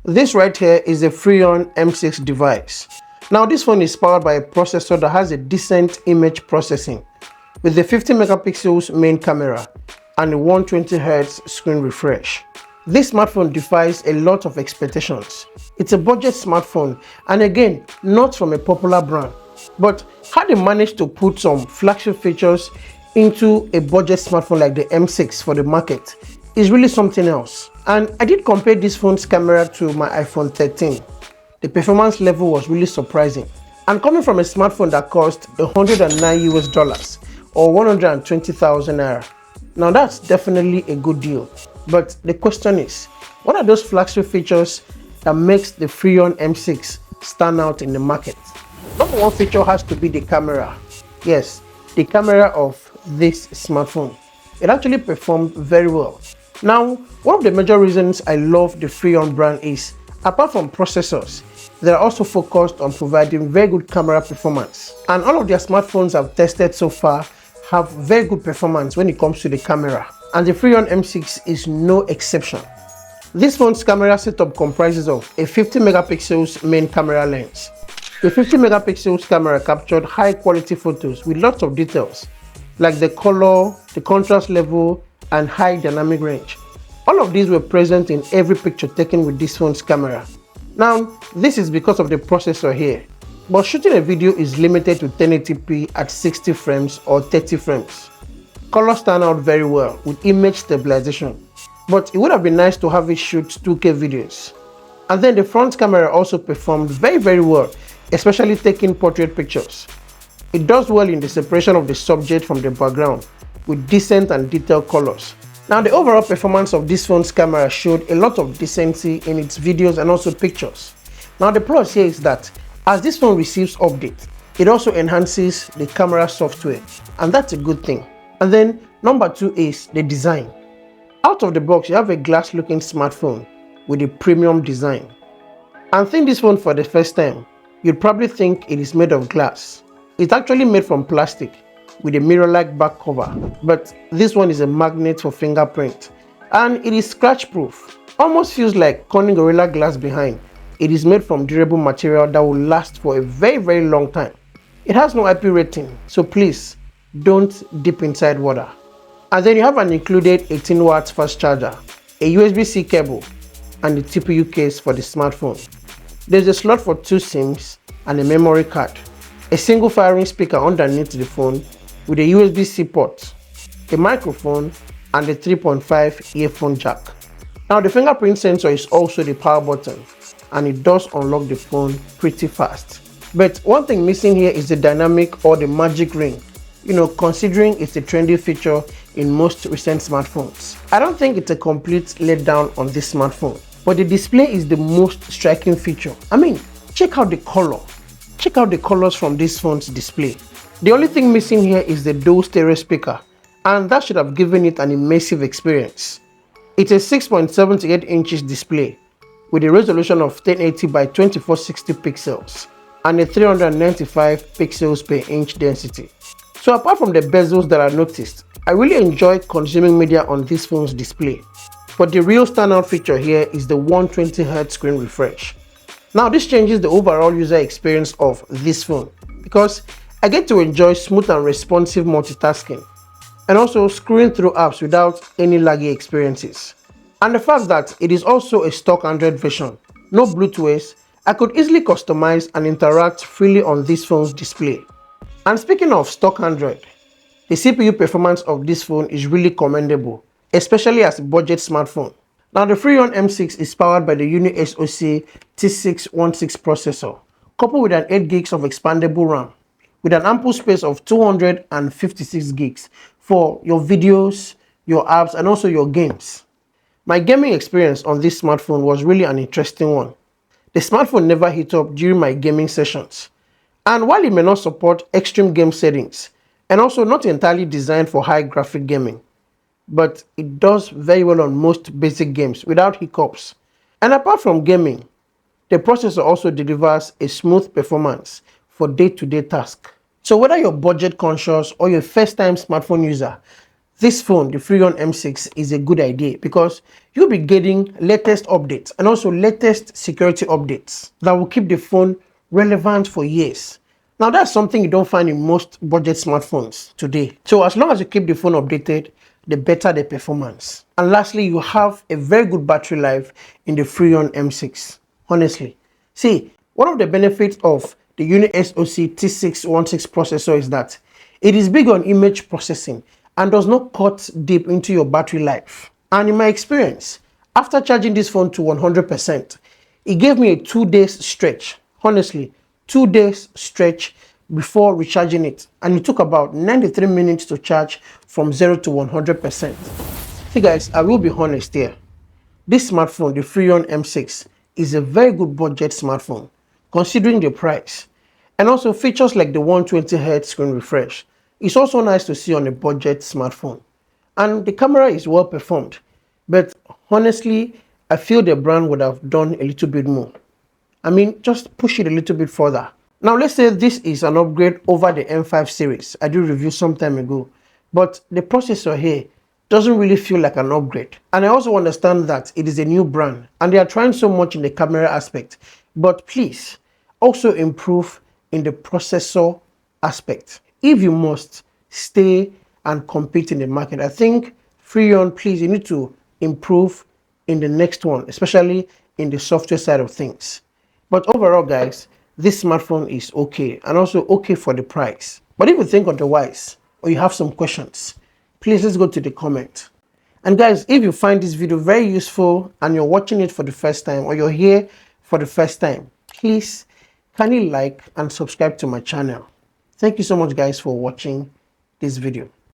This right here is a FreeYond M6 device. Now this phone is powered by a processor that has a decent image processing with a 50 megapixels main camera and a 120Hz screen refresh. This smartphone defies a lot of expectations. It's a budget smartphone, and again, not from a popular brand. But how they managed to put some flagship features into a budget smartphone like the M6 for the market is really something else. And I did compare this phone's camera to my iPhone 13. The performance level was really surprising. And coming from a smartphone that cost $109 or 120,000 Naira. Now that's definitely a good deal. But the question is, what are those flagship features that makes the FreeYond M6 stand out in the market? Number one feature has to be the camera. Yes, the camera of this smartphone. It actually performed very well. Now, one of the major reasons I love the FreeYond brand is, apart from processors, they are also focused on providing very good camera performance. And all of their smartphones I've tested so far have very good performance when it comes to the camera. And the FreeYond M6 is no exception. This phone's camera setup comprises of a 50 megapixels main camera lens. The 50 megapixels camera captured high quality photos with lots of details, like the color, the contrast level, and high dynamic range. All of these were present in every picture taken with this phone's camera. Now, this is because of the processor here, but shooting a video is limited to 1080p at 60 frames or 30 frames. Colors stand out very well with image stabilization, but it would have been nice to have it shoot 2K videos. And then the front camera also performed very well, especially taking portrait pictures. It does well in the separation of the subject from the background with decent and detailed colors. Now the overall performance of this phone's camera showed a lot of decency in its videos and also pictures. Now the plus here is that as this phone receives updates, it also enhances the camera software, and that's a good thing. And then number two is the design. Out of the box, you have a glass looking smartphone with a premium design. And seeing this phone for the first time, you'd probably think it is made of glass. It's actually made from plastic with a mirror-like back cover, but this one is a magnet for fingerprint, and it is scratch proof. Almost feels like Corning Gorilla Glass behind. It is made from durable material that will last for a very long time. It has no IP rating, so please don't dip inside water. And then you have an included 18 watts fast charger, a USB-C cable, and the TPU case for the smartphone. There's a slot for 2 SIMs and a memory card, a single firing speaker underneath the phone with a USB-C port, a microphone, and a 3.5 earphone jack. Now the fingerprint sensor is also the power button, and it does unlock the phone pretty fast. But one thing missing here is the dynamic or the magic ring, considering it's a trendy feature in most recent smartphones. I don't think it's a complete letdown on this smartphone, but the display is the most striking feature. I mean, check out the color. Check out the colors from this phone's display. The only thing missing here is the dual stereo speaker, and that should have given it an immersive experience. It's a 6.78 inches display with a resolution of 1080 by 2460 pixels and a 395 pixels per inch density. So apart from the bezels that I noticed, I really enjoy consuming media on this phone's display. But the real standout feature here is the 120Hz screen refresh. Now this changes the overall user experience of this phone because I get to enjoy smooth and responsive multitasking and also scrolling through apps without any laggy experiences. And the fact that it is also a stock Android version, no Bluetooth, I could easily customize and interact freely on this phone's display. And speaking of stock Android, the CPU performance of this phone is really commendable, especially as a budget smartphone. Now the FreeYond M6 is powered by the UniSoC T616 processor, coupled with an 8 gigs of expandable RAM, with an ample space of 256 gigs for your videos, your apps, and also your games. My gaming experience on this smartphone was really an interesting one. The smartphone never heat up during my gaming sessions. And while it may not support extreme game settings, and also not entirely designed for high graphic gaming, but it does very well on most basic games without hiccups. And apart from gaming, the processor also delivers a smooth performance for day-to-day tasks. So whether you're budget conscious or you're a first-time smartphone user, this phone, the FreeYond M6, is a good idea because you'll be getting latest updates and also latest security updates that will keep the phone relevant for years. Now that's something you don't find in most budget smartphones today. So as long as you keep the phone updated, the better the performance. And lastly, you have a very good battery life in the FreeYond M6. Honestly, see, one of the benefits of the UniSoC T616 processor is that it is big on image processing and does not cut deep into your battery life. And in my experience, after charging this phone to 100%, it gave me a 2 days stretch. Honestly, 2 days stretch before recharging it, and it took about 93 minutes to charge from 0 to 100%. See guys, I will be honest here. This smartphone, the FreeYond M6, is a very good budget smartphone considering the price, and also features like the 120Hz screen refresh. It's also nice to see on a budget smartphone, and the camera is well performed, but honestly I feel the brand would have done a little bit more. I mean, just push it a little bit further. Now let's say this is an upgrade over the M5 series I did review some time ago, but the processor here doesn't really feel like an upgrade. And I also understand that it is a new brand and they are trying so much in the camera aspect, but please also improve in the processor aspect. If you must stay and compete in the market, I think FreeYond, please, you need to improve in the next one, especially in the software side of things. But overall guys, this smartphone is okay and also okay for the price. But if you think otherwise or you have some questions, please let's go to the comment. And guys, if you find this video very useful and you're watching it for the first time or you're here for the first time, please kindly like and subscribe to my channel. Thank you so much guys for watching this video.